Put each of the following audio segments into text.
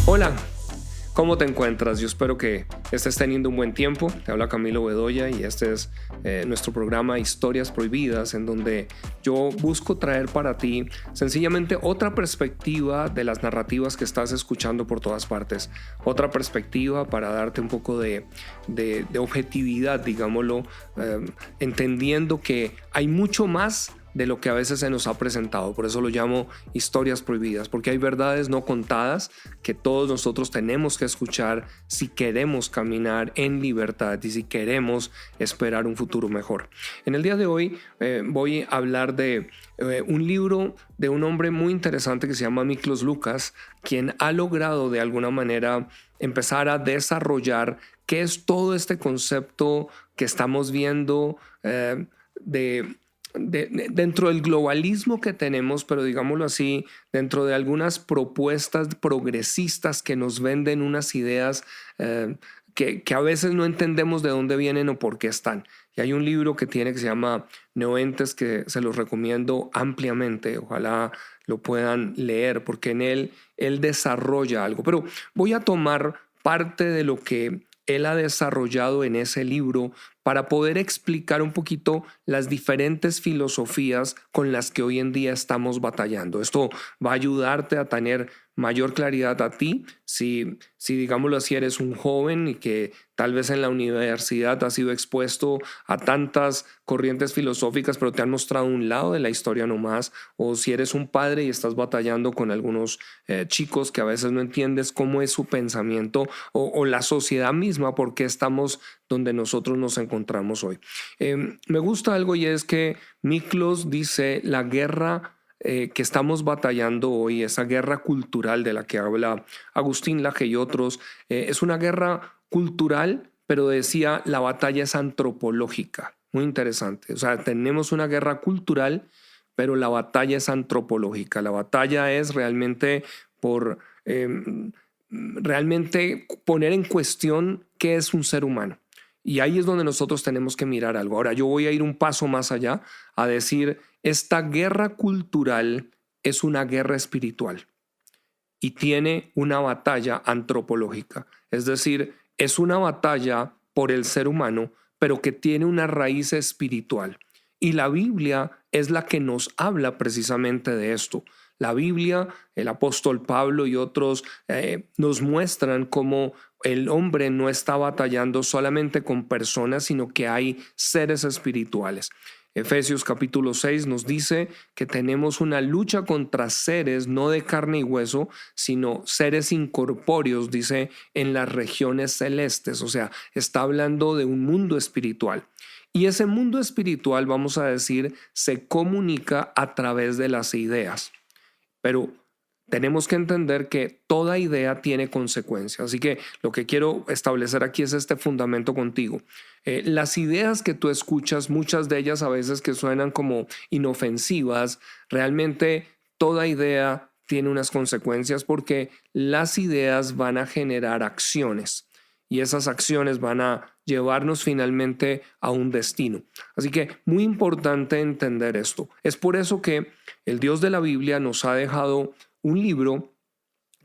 Hola, ¿cómo te encuentras? Yo espero que estés teniendo un buen tiempo. Te habla Camilo Bedoya y este es nuestro programa Historias Prohibidas, en donde yo busco traer para ti sencillamente otra perspectiva de las narrativas que estás escuchando por todas partes. Otra perspectiva para darte un poco de objetividad, digámoslo, entendiendo que hay mucho más de lo que a veces se nos ha presentado. Por eso lo llamo historias prohibidas, porque hay verdades no contadas que todos nosotros tenemos que escuchar si queremos caminar en libertad y si queremos esperar un futuro mejor. En el día de hoy voy a hablar de un libro de un hombre muy interesante que se llama Miklos Lukács, quien ha logrado de alguna manera empezar a desarrollar qué es todo este concepto que estamos viendo dentro del globalismo que tenemos, pero digámoslo así, dentro de algunas propuestas progresistas que nos venden unas ideas que a veces no entendemos de dónde vienen o por qué están. Y hay un libro que se llama Neoentes, que se los recomiendo ampliamente. Ojalá lo puedan leer, porque en él desarrolla algo. Pero voy a tomar parte de lo que él ha desarrollado en ese libro para poder explicar un poquito las diferentes filosofías con las que hoy en día estamos batallando. Esto va a ayudarte a tener mayor claridad a ti, si digámoslo así, eres un joven y que tal vez en la universidad has sido expuesto a tantas corrientes filosóficas, pero te han mostrado un lado de la historia nomás, o si eres un padre y estás batallando con algunos chicos que a veces no entiendes cómo es su pensamiento o la sociedad misma, por qué estamos donde nosotros nos encontramos hoy. Me gusta algo, y es que Miklos dice: la guerra que estamos batallando hoy, esa guerra cultural de la que habla Agustín Laje y otros, es una guerra cultural, pero decía, la batalla es antropológica. Muy interesante. O sea, tenemos una guerra cultural, pero la batalla es antropológica. La batalla es realmente por realmente poner en cuestión qué es un ser humano. Y ahí es donde nosotros tenemos que mirar algo. Ahora, yo voy a ir un paso más allá a decir, esta guerra cultural es una guerra espiritual y tiene una batalla antropológica. Es decir, es una batalla por el ser humano, pero que tiene una raíz espiritual. Y la Biblia es la que nos habla precisamente de esto. La Biblia, el apóstol Pablo y otros nos muestran cómo el hombre no está batallando solamente con personas, sino que hay seres espirituales. Efesios capítulo 6 nos dice que tenemos una lucha contra seres no de carne y hueso, sino seres incorpóreos, dice, en las regiones celestes. O sea, está hablando de un mundo espiritual. Y ese mundo espiritual, vamos a decir, se comunica a través de las ideas. Pero tenemos que entender que toda idea tiene consecuencias. Así que lo que quiero establecer aquí es este fundamento contigo. Las ideas que tú escuchas, muchas de ellas a veces que suenan como inofensivas, realmente toda idea tiene unas consecuencias, porque las ideas van a generar acciones y esas acciones van a llevarnos finalmente a un destino. Así que muy importante entender esto. Es por eso que el Dios de la Biblia nos ha dejado un libro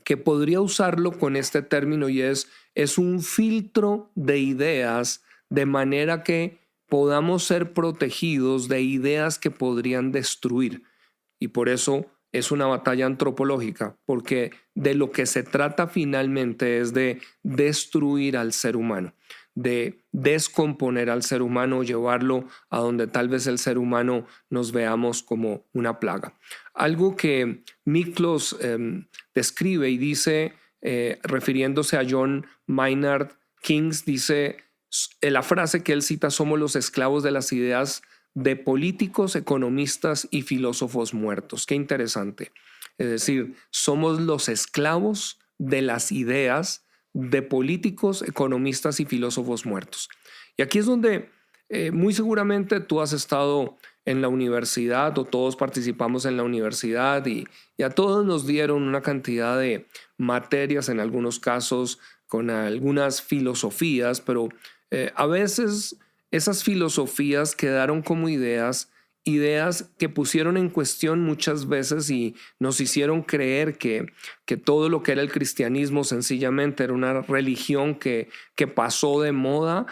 que podría usarlo con este término, y es un filtro de ideas, de manera que podamos ser protegidos de ideas que podrían destruir. Y por eso es una batalla antropológica, porque de lo que se trata finalmente es de destruir al ser humano, de descomponer al ser humano, llevarlo a donde tal vez el ser humano nos veamos como una plaga. Algo que Miklos describe y dice, refiriéndose a John Maynard Keynes, dice, la frase que él cita: somos los esclavos de las ideas de políticos, economistas y filósofos muertos. Qué interesante. Es decir, somos los esclavos de las ideas de políticos, economistas y filósofos muertos. Y aquí es donde muy seguramente tú has estado en la universidad, o todos participamos en la universidad, y a todos nos dieron una cantidad de materias, en algunos casos con algunas filosofías, pero a veces esas filosofías quedaron como ideas ideas que pusieron en cuestión muchas veces y nos hicieron creer que todo lo que era el cristianismo sencillamente era una religión que pasó de moda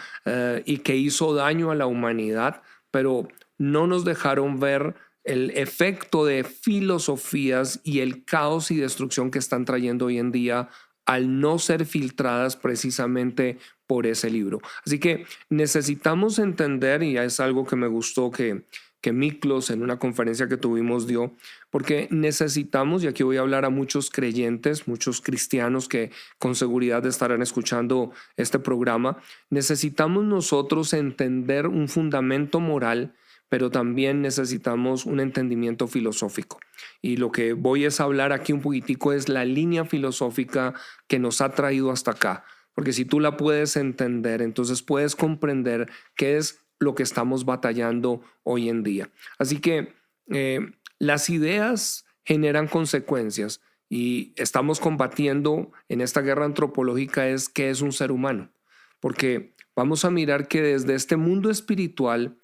y que hizo daño a la humanidad, pero no nos dejaron ver el efecto de filosofías y el caos y destrucción que están trayendo hoy en día al no ser filtradas precisamente por ese libro. Así que necesitamos entender, y es algo que me gustó que Miklos en una conferencia que tuvimos dio, porque necesitamos, y aquí voy a hablar a muchos creyentes, muchos cristianos que con seguridad estarán escuchando este programa, necesitamos nosotros entender un fundamento moral, pero también necesitamos un entendimiento filosófico. Y lo que voy es a hablar aquí un poquitico es la línea filosófica que nos ha traído hasta acá, porque si tú la puedes entender, entonces puedes comprender qué es lo que estamos batallando hoy en día. Así que las ideas generan consecuencias y estamos combatiendo en esta guerra antropológica es qué es un ser humano, porque vamos a mirar que desde este mundo espiritual,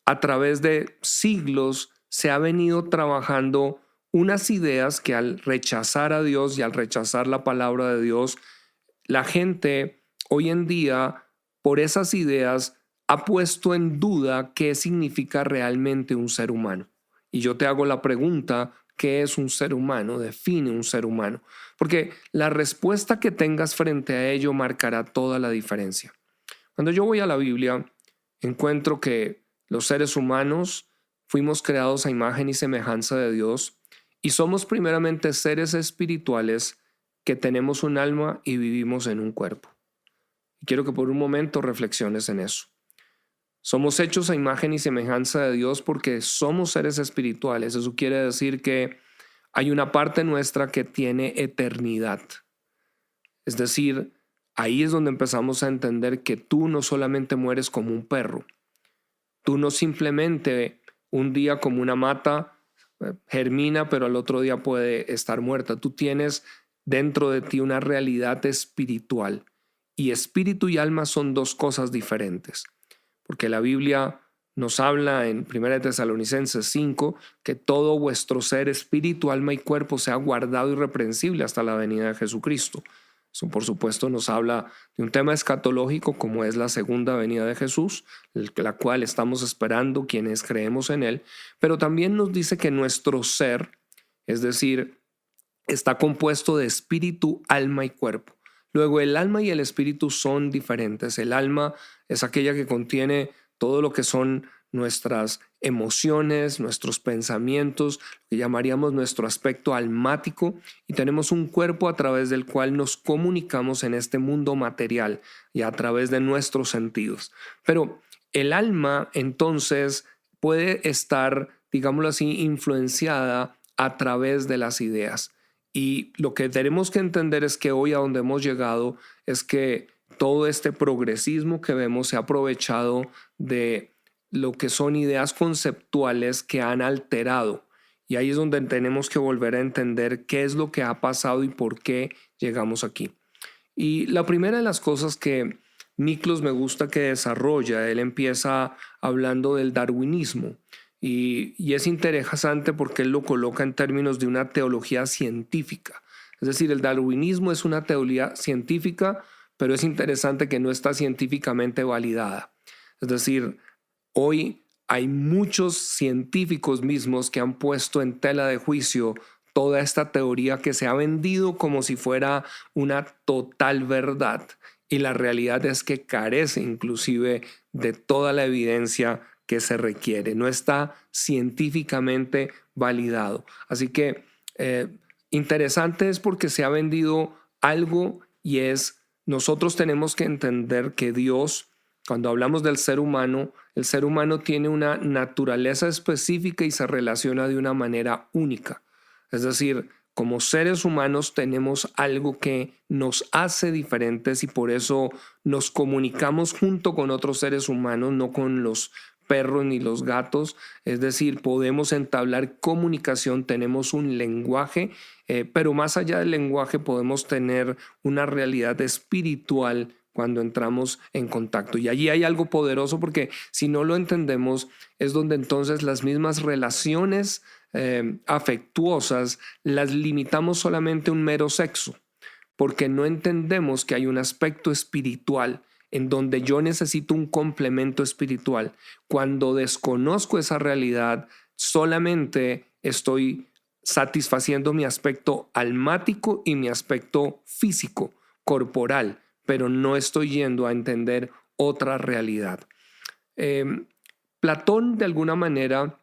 a través de siglos, se ha venido trabajando unas ideas que al rechazar a Dios y al rechazar la palabra de Dios, la gente hoy en día, por esas ideas, ha puesto en duda qué significa realmente un ser humano. Y yo te hago la pregunta, ¿qué es un ser humano? Define un ser humano. Porque la respuesta que tengas frente a ello marcará toda la diferencia. Cuando yo voy a la Biblia, encuentro que los seres humanos fuimos creados a imagen y semejanza de Dios y somos primeramente seres espirituales que tenemos un alma y vivimos en un cuerpo. Y quiero que por un momento reflexiones en eso. Somos hechos a imagen y semejanza de Dios porque somos seres espirituales. Eso quiere decir que hay una parte nuestra que tiene eternidad. Es decir, ahí es donde empezamos a entender que tú no solamente mueres como un perro. Tú no simplemente un día como una mata germina, pero al otro día puede estar muerta. Tú tienes dentro de ti una realidad espiritual. Y espíritu y alma son dos cosas diferentes. Porque la Biblia nos habla en 1 Tesalonicenses 5 que todo vuestro ser, espíritu, alma y cuerpo sea guardado irreprensible hasta la venida de Jesucristo. Eso, por supuesto, nos habla de un tema escatológico como es la segunda venida de Jesús, la cual estamos esperando quienes creemos en Él, pero también nos dice que nuestro ser, es decir, está compuesto de espíritu, alma y cuerpo. Luego, el alma y el espíritu son diferentes. El alma es aquella que contiene todo lo que son nuestras emociones, nuestros pensamientos, lo que llamaríamos nuestro aspecto almático, y tenemos un cuerpo a través del cual nos comunicamos en este mundo material y a través de nuestros sentidos. Pero el alma entonces puede estar, digámoslo así, influenciada a través de las ideas. Y lo que tenemos que entender es que hoy a donde hemos llegado es que todo este progresismo que vemos se ha aprovechado de lo que son ideas conceptuales que han alterado. Y ahí es donde tenemos que volver a entender qué es lo que ha pasado y por qué llegamos aquí. Y la primera de las cosas que Miklos me gusta que desarrolla, él empieza hablando del darwinismo. Y es interesante porque él lo coloca en términos de una teología científica. Es decir, el darwinismo es una teoría científica, pero es interesante que no está científicamente validada. Es decir, hoy hay muchos científicos mismos que han puesto en tela de juicio toda esta teoría que se ha vendido como si fuera una total verdad. Y la realidad es que carece inclusive de toda la evidencia que se requiere. No está científicamente validado. Así que interesante es porque se ha vendido algo y es, nosotros tenemos que entender que Dios, cuando hablamos del ser humano, el ser humano tiene una naturaleza específica y se relaciona de una manera única. Es decir, como seres humanos tenemos algo que nos hace diferentes y por eso nos comunicamos junto con otros seres humanos, no con los perros ni los gatos. Es decir, podemos entablar comunicación, tenemos un lenguaje, pero más allá del lenguaje podemos tener una realidad espiritual cuando entramos en contacto. Y allí hay algo poderoso, porque si no lo entendemos es donde entonces las mismas relaciones afectuosas las limitamos solamente a un mero sexo, porque no entendemos que hay un aspecto espiritual en donde yo necesito un complemento espiritual. Cuando desconozco esa realidad, solamente estoy satisfaciendo mi aspecto almático y mi aspecto físico, corporal, pero no estoy yendo a entender otra realidad. Platón, de alguna manera,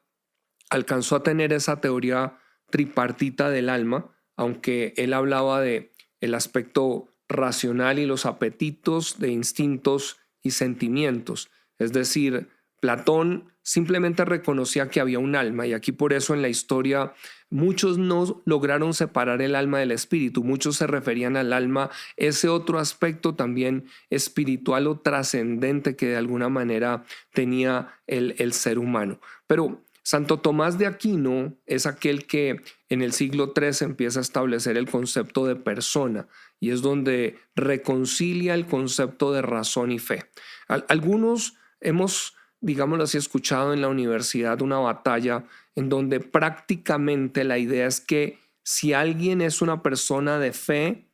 alcanzó a tener esa teoría tripartita del alma, aunque él hablaba de el aspecto racional y los apetitos de instintos y sentimientos. Es decir, Platón simplemente reconocía que había un alma, y aquí por eso en la historia muchos no lograron separar el alma del espíritu. Muchos se referían al alma, ese otro aspecto también espiritual o trascendente que de alguna manera tenía el ser humano. Pero Santo Tomás de Aquino es aquel que en el siglo III empieza a establecer el concepto de persona, y es donde reconcilia el concepto de razón y fe. Algunos hemos, digámoslo así, escuchado en la universidad una batalla en donde prácticamente la idea es que si alguien es una persona de fe,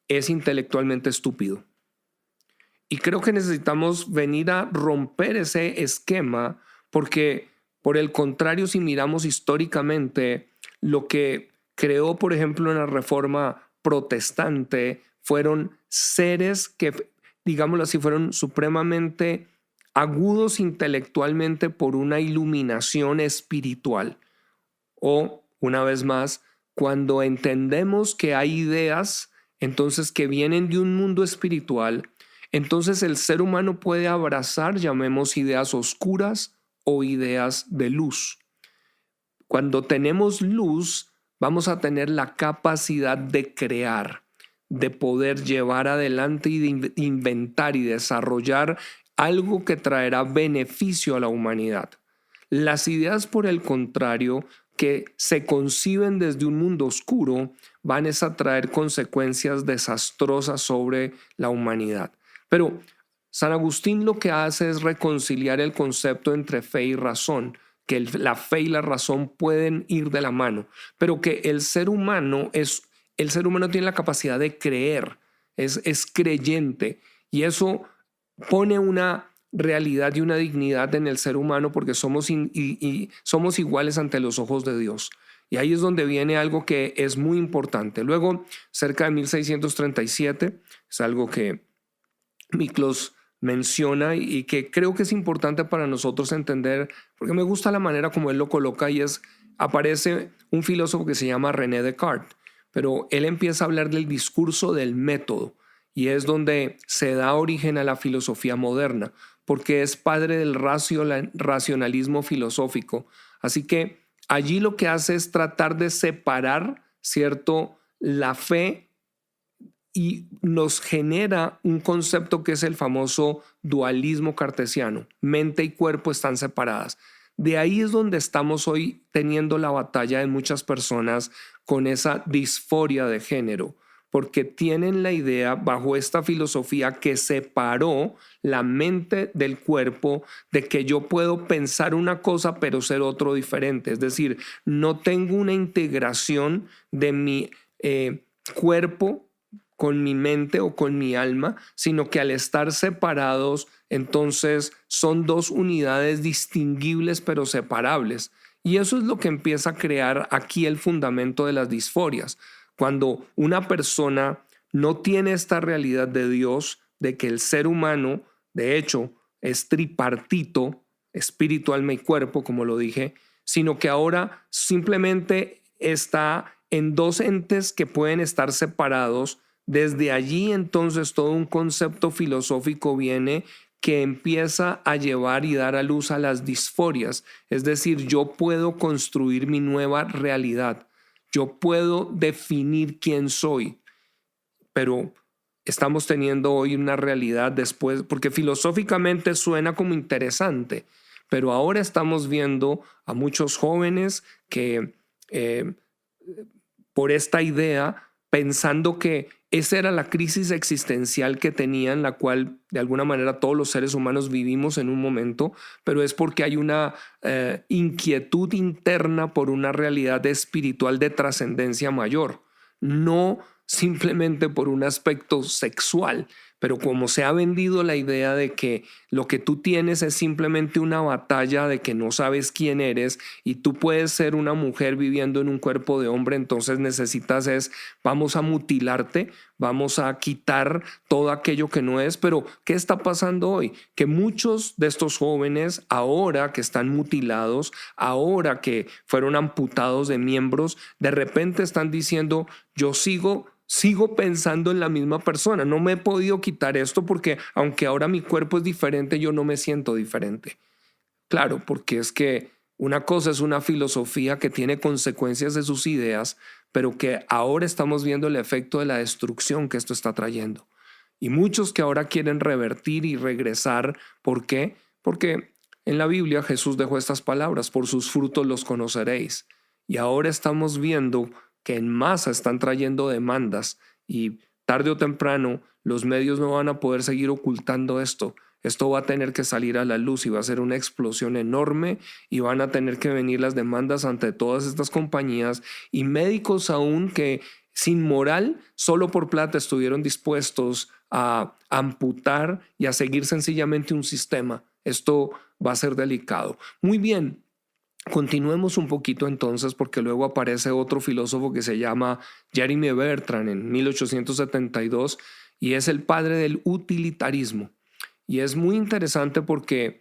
es intelectualmente estúpido. Y creo que necesitamos venir a romper ese esquema, porque por el contrario, si miramos históricamente, lo que creó, por ejemplo, en la Reforma protestante fueron seres que, digámoslo así, fueron supremamente agudos intelectualmente por una iluminación espiritual. O, una vez más, cuando entendemos que hay ideas, entonces, que vienen de un mundo espiritual, entonces el ser humano puede abrazar, llamemos, ideas oscuras o ideas de luz. Cuando tenemos luz, vamos a tener la capacidad de crear, de poder llevar adelante y de inventar y desarrollar algo que traerá beneficio a la humanidad. Las ideas, por el contrario, que se conciben desde un mundo oscuro, van a traer consecuencias desastrosas sobre la humanidad. Pero San Agustín lo que hace es reconciliar el concepto entre fe y razón, que la fe y la razón pueden ir de la mano, pero que el ser humano tiene la capacidad de creer, es creyente, y eso pone una realidad y una dignidad en el ser humano, porque somos iguales ante los ojos de Dios. Y ahí es donde viene algo que es muy importante. Luego, cerca de 1637, es algo que Miklos menciona y que creo que es importante para nosotros entender, porque me gusta la manera como él lo coloca, y aparece un filósofo que se llama René Descartes, pero él empieza a hablar del discurso del método, y es donde se da origen a la filosofía moderna, porque es padre del racionalismo filosófico. Así que allí lo que hace es tratar de separar, ¿cierto?, la fe, y nos genera un concepto que es el famoso dualismo cartesiano. Mente y cuerpo están separadas. De ahí es donde estamos hoy teniendo la batalla de muchas personas con esa disforia de género, porque tienen la idea bajo esta filosofía que separó la mente del cuerpo, de que yo puedo pensar una cosa pero ser otro diferente. Es decir, no tengo una integración de mi cuerpo con mi mente o con mi alma, sino que al estar separados, entonces son dos unidades distinguibles pero separables. Y eso es lo que empieza a crear aquí el fundamento de las disforias. Cuando una persona no tiene esta realidad de Dios, de que el ser humano, de hecho, es tripartito, espíritu, alma y cuerpo, como lo dije, sino que ahora simplemente está en dos entes que pueden estar separados. Desde allí entonces todo un concepto filosófico viene que empieza a llevar y dar a luz a las disforias. Es decir, yo puedo construir mi nueva realidad, yo puedo definir quién soy, pero estamos teniendo hoy una realidad después, porque filosóficamente suena como interesante, pero ahora estamos viendo a muchos jóvenes que por esta idea pensando que esa era la crisis existencial que tenían, la cual de alguna manera todos los seres humanos vivimos en un momento, pero es porque hay una inquietud interna por una realidad espiritual de trascendencia mayor, no simplemente por un aspecto sexual. Pero como se ha vendido la idea de que lo que tú tienes es simplemente una batalla de que no sabes quién eres y tú puedes ser una mujer viviendo en un cuerpo de hombre, entonces necesitas vamos a mutilarte, vamos a quitar todo aquello que no es. Pero ¿qué está pasando hoy? Que muchos de estos jóvenes, ahora que están mutilados, ahora que fueron amputados de miembros, de repente están diciendo, yo sigo pensando en la misma persona. No me he podido quitar esto porque aunque ahora mi cuerpo es diferente, yo no me siento diferente. Claro, porque es que una cosa es una filosofía que tiene consecuencias de sus ideas, pero que ahora estamos viendo el efecto de la destrucción que esto está trayendo. Y muchos que ahora quieren revertir y regresar. ¿Por qué? Porque en la Biblia Jesús dejó estas palabras: por sus frutos los conoceréis. Y ahora estamos viendo que en masa están trayendo demandas y tarde o temprano los medios no van a poder seguir ocultando esto. Esto va a tener que salir a la luz y va a ser una explosión enorme y van a tener que venir las demandas ante todas estas compañías y médicos aún que sin moral, solo por plata, estuvieron dispuestos a amputar y a seguir sencillamente un sistema. Esto va a ser delicado. Muy bien. Continuemos un poquito entonces, porque luego aparece otro filósofo que se llama Jeremy Bertrand en 1872 y es el padre del utilitarismo. Y es muy interesante porque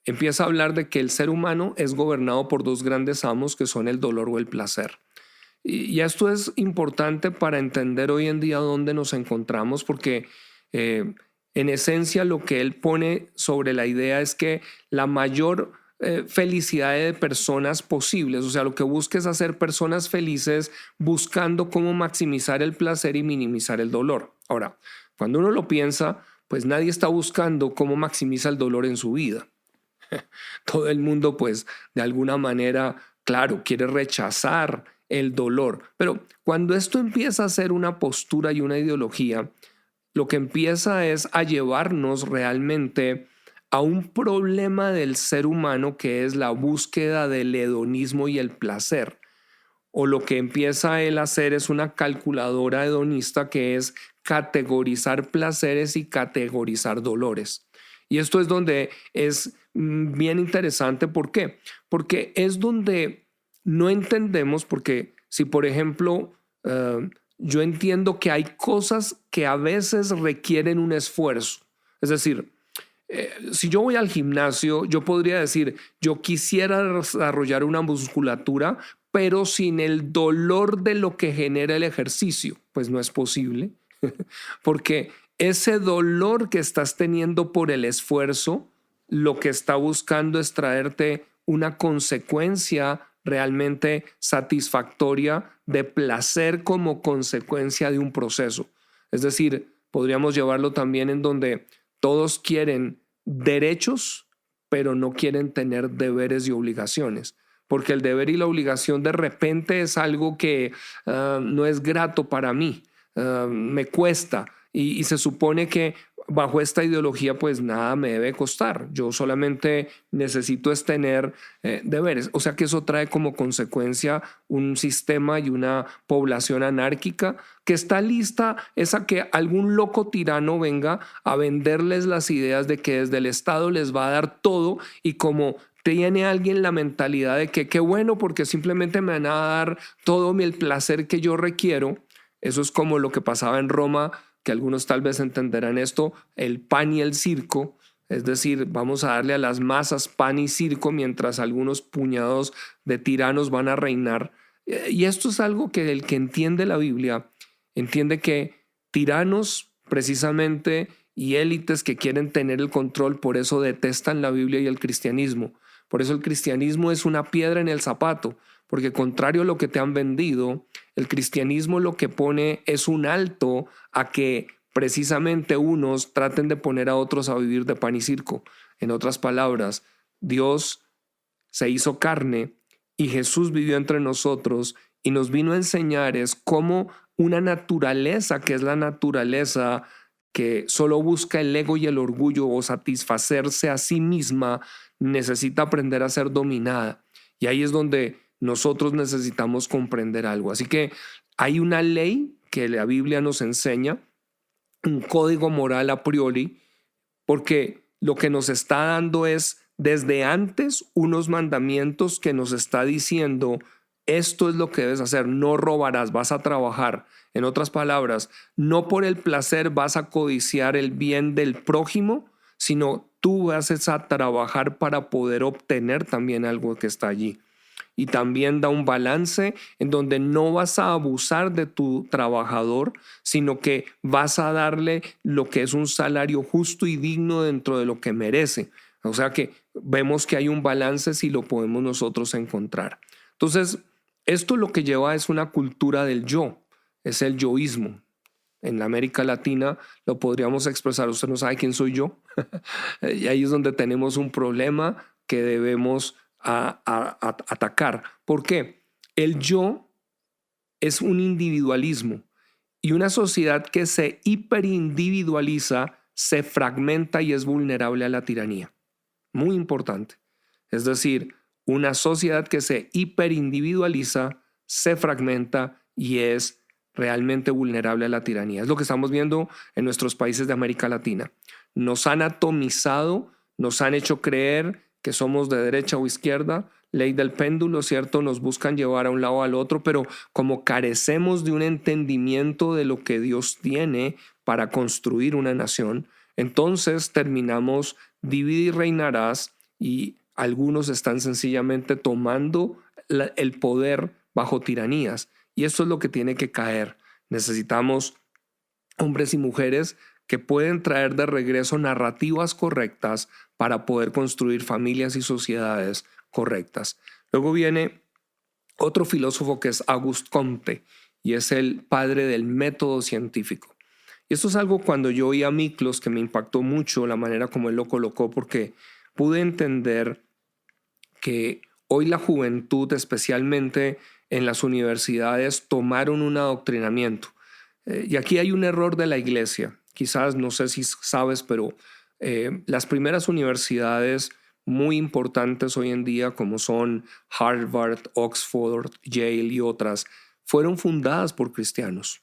empieza a hablar de que el ser humano es gobernado por dos grandes amos que son el dolor o el placer. Y esto es importante para entender hoy en día dónde nos encontramos, porque en esencia lo que él pone sobre la idea es que la mayor felicidad de personas posibles, o sea, lo que busca es hacer personas felices buscando cómo maximizar el placer y minimizar el dolor. Ahora, cuando uno lo piensa, pues nadie está buscando cómo maximiza el dolor en su vida. Todo el mundo, pues, de alguna manera, claro, quiere rechazar el dolor, pero cuando esto empieza a ser una postura y una ideología, lo que empieza es a llevarnos realmente a un problema del ser humano, que es la búsqueda del hedonismo y el placer. O lo que empieza él a hacer es una calculadora hedonista, que es categorizar placeres y categorizar dolores. Y esto es donde es bien interesante. ¿Por qué? Porque es donde no entendemos, porque si por ejemplo yo entiendo que hay cosas que a veces requieren un esfuerzo, es decir, si yo voy al gimnasio, yo podría decir, yo quisiera desarrollar una musculatura, pero sin el dolor de lo que genera el ejercicio. Pues no es posible, porque ese dolor que estás teniendo por el esfuerzo, lo que está buscando es traerte una consecuencia realmente satisfactoria de placer como consecuencia de un proceso. Es decir, podríamos llevarlo también en donde todos quieren derechos, pero no quieren tener deberes y obligaciones, porque el deber y la obligación de repente es algo que no es grato para mí, me cuesta y se supone que bajo esta ideología pues nada me debe costar, yo solamente necesito es tener deberes. O sea que eso trae como consecuencia un sistema y una población anárquica que está lista es a que algún loco tirano venga a venderles las ideas de que desde el Estado les va a dar todo, y como tiene alguien la mentalidad de que qué bueno porque simplemente me van a dar todo el placer que yo requiero. Eso es como lo que pasaba en Roma, que algunos tal vez entenderán esto, el pan y el circo. Es decir, vamos a darle a las masas pan y circo mientras algunos puñados de tiranos van a reinar. Y esto es algo que el que entiende la Biblia entiende, que tiranos precisamente y élites que quieren tener el control, por eso detestan la Biblia y el cristianismo. Por eso el cristianismo es una piedra en el zapato, porque contrario a lo que te han vendido, el cristianismo lo que pone es un alto a que precisamente unos traten de poner a otros a vivir de pan y circo. En otras palabras, Dios se hizo carne y Jesús vivió entre nosotros y nos vino a enseñar es cómo una naturaleza que es la naturaleza que solo busca el ego y el orgullo o satisfacerse a sí misma, necesita aprender a ser dominada. Y ahí es donde nosotros necesitamos comprender algo. Así que hay una ley que la Biblia nos enseña, un código moral a priori, porque lo que nos está dando es desde antes unos mandamientos que nos está diciendo: esto es lo que debes hacer, no robarás, vas a trabajar. En otras palabras, no por el placer vas a codiciar el bien del prójimo, sino tú vas a trabajar para poder obtener también algo que está allí. Y también da un balance en donde no vas a abusar de tu trabajador, sino que vas a darle lo que es un salario justo y digno dentro de lo que merece. O sea que vemos que hay un balance si lo podemos nosotros encontrar. Entonces, esto lo que lleva es una cultura del yo, es el yoísmo. En la América Latina lo podríamos expresar: usted no sabe quién soy yo. Y ahí es donde tenemos un problema que debemos a atacar. ¿Por qué? El yo es un individualismo, y una sociedad que se hiperindividualiza se fragmenta y es vulnerable a la tiranía. Muy importante. Es decir, una sociedad que se hiperindividualiza se fragmenta y es realmente vulnerable a la tiranía. Es lo que estamos viendo en nuestros países de América Latina. Nos han atomizado, nos han hecho creer que somos de derecha o izquierda, ley del péndulo, ¿cierto? Nos buscan llevar a un lado o al otro, pero como carecemos de un entendimiento de lo que Dios tiene para construir una nación, entonces terminamos divide y reinarás, y algunos están sencillamente tomando el poder bajo tiranías. Y eso es lo que tiene que caer. Necesitamos hombres y mujeres que pueden traer de regreso narrativas correctas para poder construir familias y sociedades correctas. Luego viene otro filósofo que es Auguste Comte, y es el padre del método científico. Y esto es algo, cuando yo oí a Miklos, que me impactó mucho la manera como él lo colocó, porque pude entender que hoy la juventud, especialmente en las universidades, tomaron un adoctrinamiento. Y aquí hay un error de la iglesia. Quizás, no sé si sabes, pero las primeras universidades muy importantes hoy en día, como son Harvard, Oxford, Yale y otras, fueron fundadas por cristianos.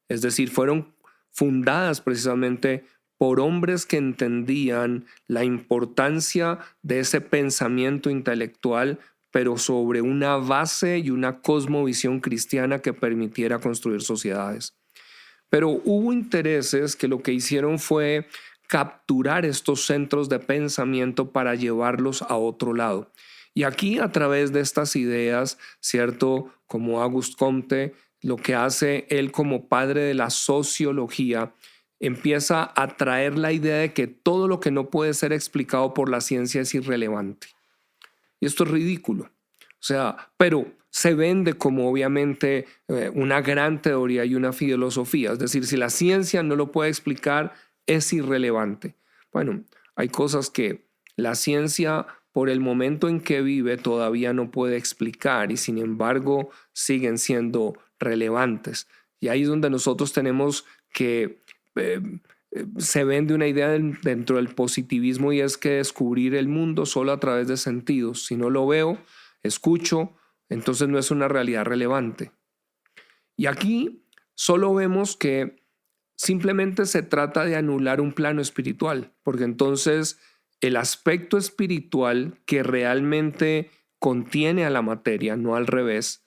Es decir, fueron fundadas precisamente por hombres que entendían la importancia de ese pensamiento intelectual, pero sobre una base y una cosmovisión cristiana que permitiera construir sociedades. Pero hubo intereses que lo que hicieron fue capturar estos centros de pensamiento para llevarlos a otro lado. Y aquí, a través de estas ideas, ¿cierto? Como Auguste Comte, lo que hace él como padre de la sociología, empieza a traer la idea de que todo lo que no puede ser explicado por la ciencia es irrelevante. Y esto es ridículo. O sea, pero se vende como obviamente una gran teoría y una filosofía. Es decir, si la ciencia no lo puede explicar, es irrelevante. Bueno, hay cosas que la ciencia, por el momento en que vive, todavía no puede explicar, y sin embargo siguen siendo relevantes. Y ahí es donde nosotros tenemos que se vende una idea dentro del positivismo, y es que descubrir el mundo solo a través de sentidos. Si no lo veo, escucho, entonces no es una realidad relevante. Y aquí solo vemos que simplemente se trata de anular un plano espiritual, porque entonces el aspecto espiritual que realmente contiene a la materia, no al revés,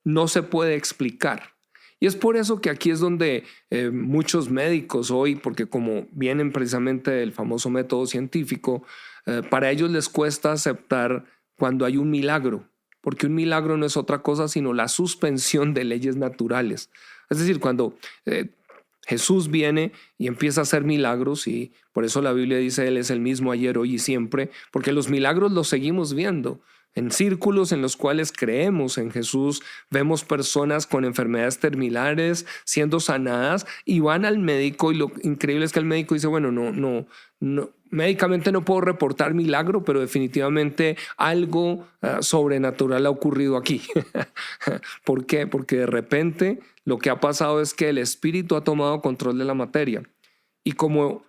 no se puede explicar. Y es por eso que aquí es donde muchos médicos hoy, porque como vienen precisamente del famoso método científico, para ellos les cuesta aceptar cuando hay un milagro, porque un milagro no es otra cosa sino la suspensión de leyes naturales. Es decir, cuando Jesús viene y empieza a hacer milagros, y por eso la Biblia dice Él es el mismo ayer, hoy y siempre, porque los milagros los seguimos viendo. En círculos en los cuales creemos en Jesús, vemos personas con enfermedades terminales siendo sanadas y van al médico, y lo increíble es que el médico dice, bueno, no, médicamente no puedo reportar milagro, pero definitivamente algo sobrenatural ha ocurrido aquí. ¿Por qué? Porque de repente lo que ha pasado es que el espíritu ha tomado control de la materia. Y como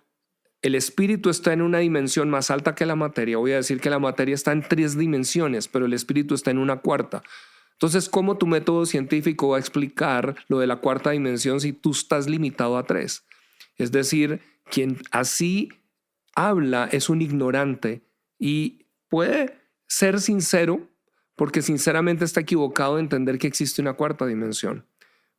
el espíritu está en una dimensión más alta que la materia, voy a decir que la materia está en 3 dimensiones, pero el espíritu está en una cuarta. Entonces, ¿cómo tu método científico va a explicar lo de la cuarta dimensión si tú estás limitado a 3? Es decir, quien así habla es un ignorante y puede ser sincero porque sinceramente está equivocado en entender que existe una cuarta dimensión.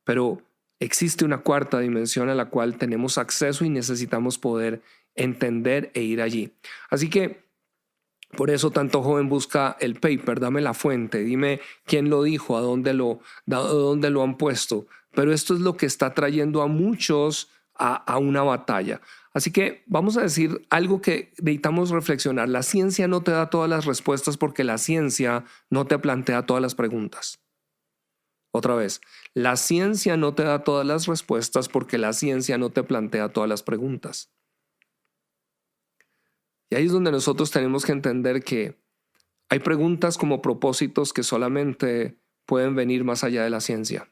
Pero existe una cuarta dimensión a la cual tenemos acceso y necesitamos poder entender e ir allí. Así que por eso tanto joven busca el paper, dame la fuente, dime quién lo dijo, a dónde lo han puesto. Pero esto es lo que está trayendo a muchos a una batalla. Así que vamos a decir algo que necesitamos reflexionar. La ciencia no te da todas las respuestas porque la ciencia no te plantea todas las preguntas. Otra vez, la ciencia no te da todas las respuestas porque la ciencia no te plantea todas las preguntas. Y ahí es donde nosotros tenemos que entender que hay preguntas como propósitos que solamente pueden venir más allá de la ciencia.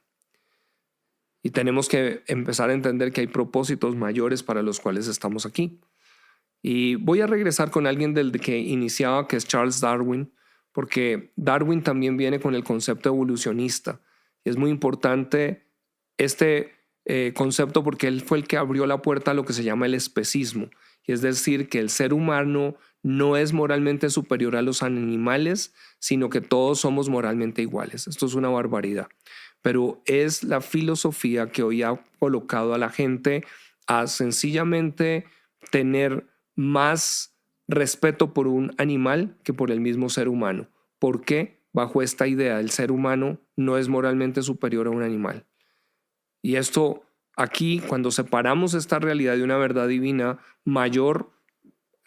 Y tenemos que empezar a entender que hay propósitos mayores para los cuales estamos aquí. Y voy a regresar con alguien del que iniciaba, que es Charles Darwin, porque Darwin también viene con el concepto evolucionista. Y es muy importante este concepto porque él fue el que abrió la puerta a lo que se llama el especismo. Y es decir, que el ser humano no es moralmente superior a los animales, sino que todos somos moralmente iguales. Esto es una barbaridad. Pero es la filosofía que hoy ha colocado a la gente a sencillamente tener más respeto por un animal que por el mismo ser humano. ¿Por qué? Bajo esta idea, el ser humano no es moralmente superior a un animal. Y esto aquí, cuando separamos esta realidad de una verdad divina mayor,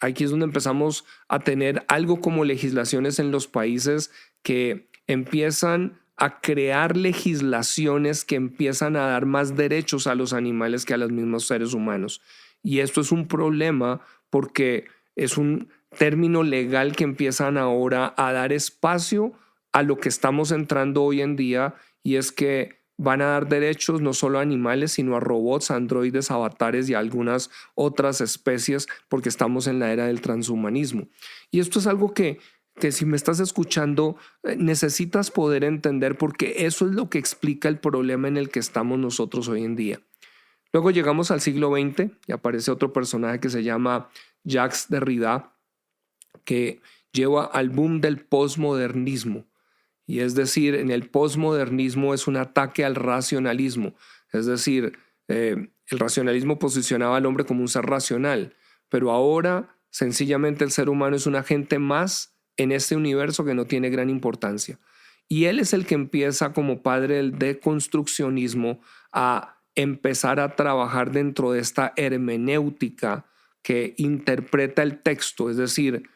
aquí es donde empezamos a tener algo como legislaciones en los países que empiezan a crear legislaciones que empiezan a dar más derechos a los animales que a los mismos seres humanos. Y esto es un problema porque es un término legal que empiezan ahora a dar espacio a lo que estamos entrando hoy en día, y es que van a dar derechos no solo a animales, sino a robots, a androides, avatares y a algunas otras especies, porque estamos en la era del transhumanismo. Y esto es algo que si me estás escuchando, necesitas poder entender, porque eso es lo que explica el problema en el que estamos nosotros hoy en día. Luego llegamos al siglo XX y aparece otro personaje que se llama Jacques Derrida, que lleva al boom del posmodernismo. Y es decir, en el posmodernismo es un ataque al racionalismo. Es decir, el racionalismo posicionaba al hombre como un ser racional, pero ahora sencillamente el ser humano es un agente más en este universo que no tiene gran importancia. Y él es el que empieza como padre del deconstruccionismo a empezar a trabajar dentro de esta hermenéutica que interpreta el texto. Es decir,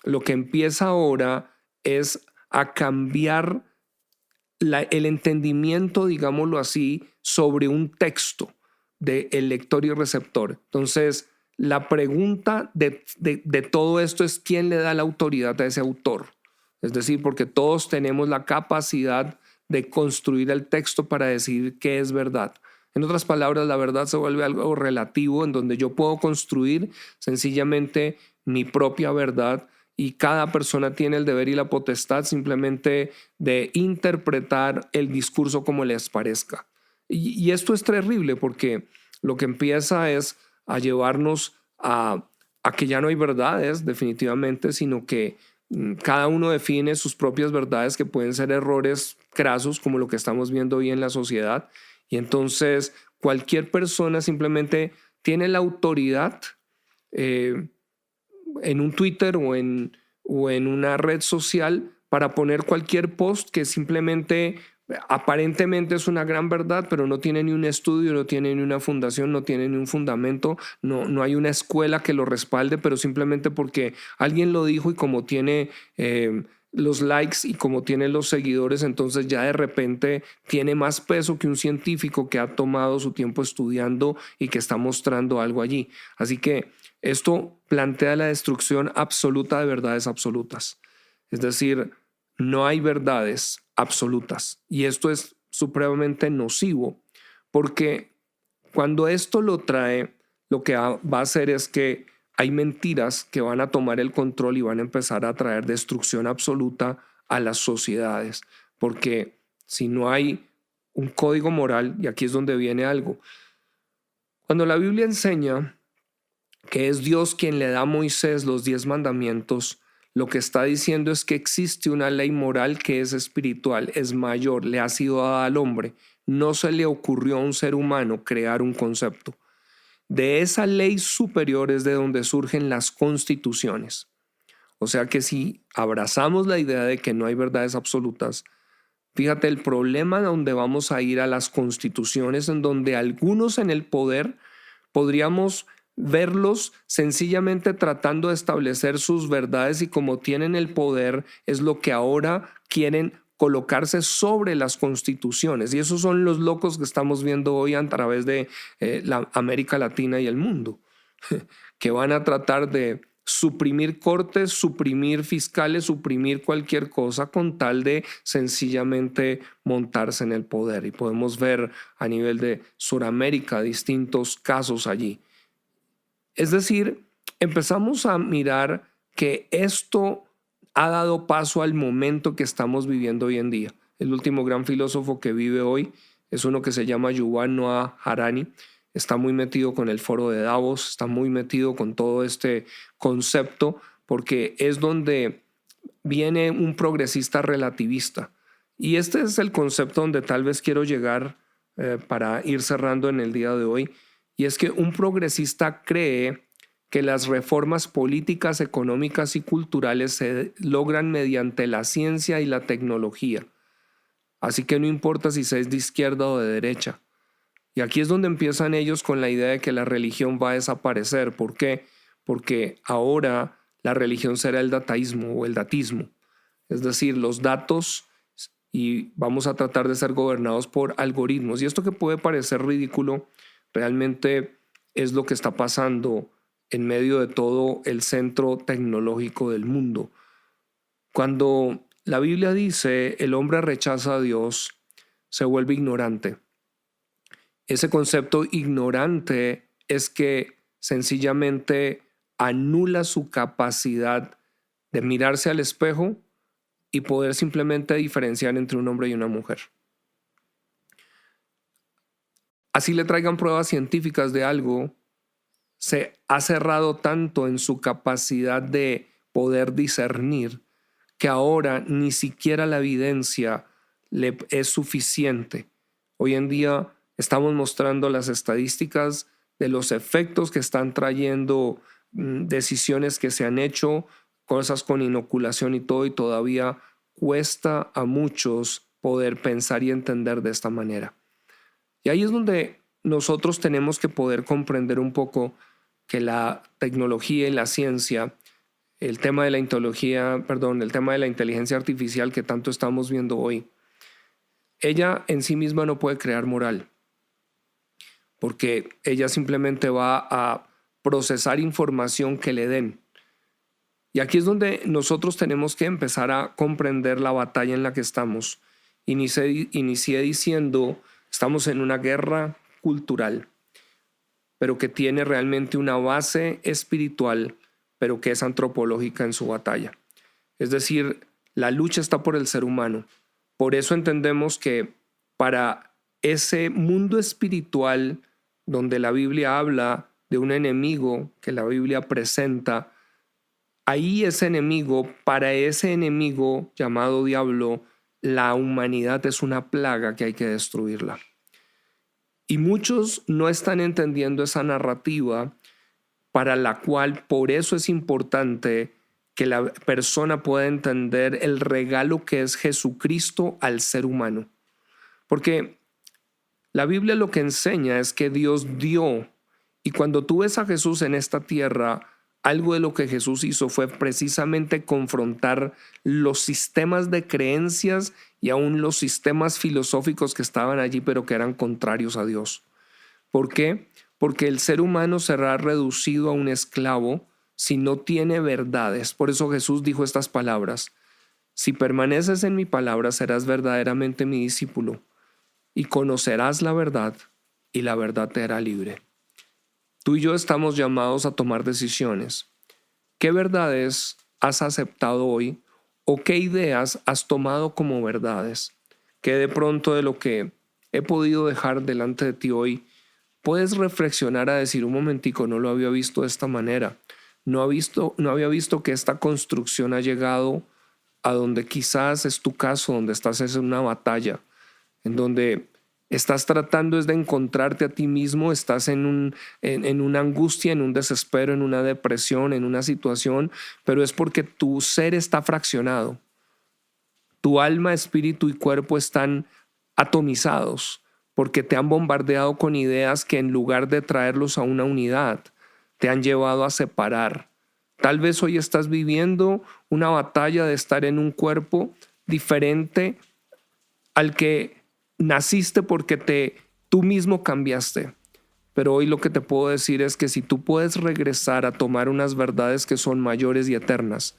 lo que empieza ahora es a cambiar el entendimiento, digámoslo así, sobre un texto del lector y receptor. Entonces, la pregunta de todo esto es quién le da la autoridad a ese autor. Es decir, porque todos tenemos la capacidad de construir el texto para decidir qué es verdad. En otras palabras, la verdad se vuelve algo relativo en donde yo puedo construir sencillamente mi propia verdad, y cada persona tiene el deber y la potestad simplemente de interpretar el discurso como les parezca. Y esto es terrible porque lo que empieza es a llevarnos a que ya no hay verdades definitivamente, sino que cada uno define sus propias verdades, que pueden ser errores crasos como lo que estamos viendo hoy en la sociedad. Y entonces cualquier persona simplemente tiene la autoridad en un Twitter o en una red social para poner cualquier post que simplemente aparentemente es una gran verdad, pero no tiene ni un estudio, no tiene ni una fundación, no tiene ni un fundamento, no hay una escuela que lo respalde, pero simplemente porque alguien lo dijo, y como tiene los likes y como tiene los seguidores, entonces ya de repente tiene más peso que un científico que ha tomado su tiempo estudiando y que está mostrando algo allí. Así que Esto plantea la destrucción absoluta de verdades absolutas. Es decir, no hay verdades absolutas. Y esto es supremamente nocivo porque cuando esto lo trae, lo que va a hacer es que hay mentiras que van a tomar el control y van a empezar a traer destrucción absoluta a las sociedades. Porque si no hay un código moral, y aquí es donde viene algo, cuando la Biblia enseña que es Dios quien le da a Moisés los 10 mandamientos, lo que está diciendo es que existe una ley moral que es espiritual, es mayor, le ha sido dada al hombre. No se le ocurrió a un ser humano crear un concepto. De esa ley superior es de donde surgen las constituciones. O sea que si abrazamos la idea de que no hay verdades absolutas, fíjate el problema donde vamos a ir a las constituciones, en donde algunos en el poder podríamos verlos sencillamente tratando de establecer sus verdades y como tienen el poder es lo que ahora quieren colocarse sobre las constituciones. Y esos son los locos que estamos viendo hoy a través de la América Latina y el mundo, que van a tratar de suprimir cortes, suprimir fiscales, suprimir cualquier cosa con tal de sencillamente montarse en el poder. Y podemos ver a nivel de Sudamérica distintos casos allí. Es decir, empezamos a mirar que esto ha dado paso al momento que estamos viviendo hoy en día. El último gran filósofo que vive hoy es uno que se llama Yuval Noah Harari. Está muy metido con el foro de Davos, está muy metido con todo este concepto, porque es donde viene un progresista relativista. Y este es el concepto donde tal vez quiero llegar para ir cerrando en el día de hoy. Y es que un progresista cree que las reformas políticas, económicas y culturales se logran mediante la ciencia y la tecnología. Así que no importa si se es de izquierda o de derecha. Y aquí es donde empiezan ellos con la idea de que la religión va a desaparecer. ¿Por qué? Porque ahora la religión será el dataísmo o el datismo. Es decir, los datos, y vamos a tratar de ser gobernados por algoritmos. Y esto que puede parecer ridículo, realmente es lo que está pasando en medio de todo el centro tecnológico del mundo. Cuando la Biblia dice el hombre rechaza a Dios, se vuelve ignorante. Ese concepto ignorante es que sencillamente anula su capacidad de mirarse al espejo y poder simplemente diferenciar entre un hombre y una mujer. Así le traigan pruebas científicas de algo, se ha cerrado tanto en su capacidad de poder discernir que ahora ni siquiera la evidencia le es suficiente. Hoy en día estamos mostrando las estadísticas de los efectos que están trayendo decisiones que se han hecho, cosas con inoculación y todo, y todavía cuesta a muchos poder pensar y entender de esta manera. Y ahí es donde nosotros tenemos que poder comprender un poco que la tecnología y la ciencia, el tema de la inteligencia artificial que tanto estamos viendo hoy, ella en sí misma no puede crear moral, porque ella simplemente va a procesar información que le den. Y aquí es donde nosotros tenemos que empezar a comprender la batalla en la que estamos. Inicié diciendo, estamos en una guerra cultural, pero que tiene realmente una base espiritual, pero que es antropológica en su batalla. Es decir, la lucha está por el ser humano. Por eso entendemos que para ese mundo espiritual donde la Biblia habla de un enemigo que la Biblia presenta, ahí ese enemigo, para ese enemigo llamado diablo, la humanidad es una plaga que hay que destruirla. Y muchos no están entendiendo esa narrativa para la cual por eso es importante que la persona pueda entender el regalo que es Jesucristo al ser humano. Porque la Biblia lo que enseña es que Dios dio, y cuando tú ves a Jesús en esta tierra, algo de lo que Jesús hizo fue precisamente confrontar los sistemas de creencias y aún los sistemas filosóficos que estaban allí, pero que eran contrarios a Dios. ¿Por qué? porque el ser humano será reducido a un esclavo si no tiene verdades. Por eso Jesús dijo estas palabras: si permaneces en mi palabra, serás verdaderamente mi discípulo y conocerás la verdad, y la verdad te hará libre. Tú y yo estamos llamados a tomar decisiones. ¿Qué verdades has aceptado hoy o qué ideas has tomado como verdades? Que de pronto de lo que he podido dejar delante de ti hoy, puedes reflexionar a decir: un momentico, no lo había visto de esta manera. No había visto que esta construcción ha llegado a donde quizás es tu caso, donde estás en una batalla, en donde estás tratando es de encontrarte a ti mismo, estás en una angustia, en un desespero, en una depresión, en una situación, pero es porque tu ser está fraccionado. Tu alma, espíritu y cuerpo están atomizados porque te han bombardeado con ideas que, en lugar de traerlos a una unidad, te han llevado a separar. Tal vez hoy estás viviendo una batalla de estar en un cuerpo diferente al que naciste porque tú mismo cambiaste. Pero hoy lo que te puedo decir es que si tú puedes regresar a tomar unas verdades que son mayores y eternas,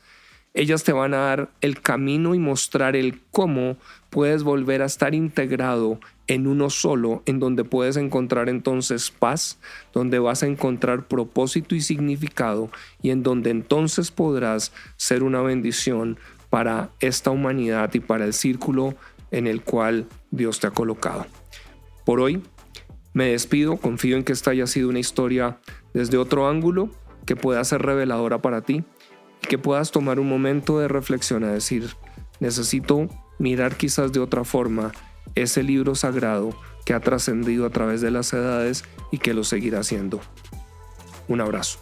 ellas te van a dar el camino y mostrar el cómo puedes volver a estar integrado en uno solo, en donde puedes encontrar entonces paz, donde vas a encontrar propósito y significado, y en donde entonces podrás ser una bendición para esta humanidad y para el círculo en el cual Dios te ha colocado. Por hoy me despido, confío en que esta haya sido una historia desde otro ángulo que pueda ser reveladora para ti y que puedas tomar un momento de reflexión a decir: necesito mirar quizás de otra forma ese libro sagrado que ha trascendido a través de las edades y que lo seguirá haciendo. Un abrazo.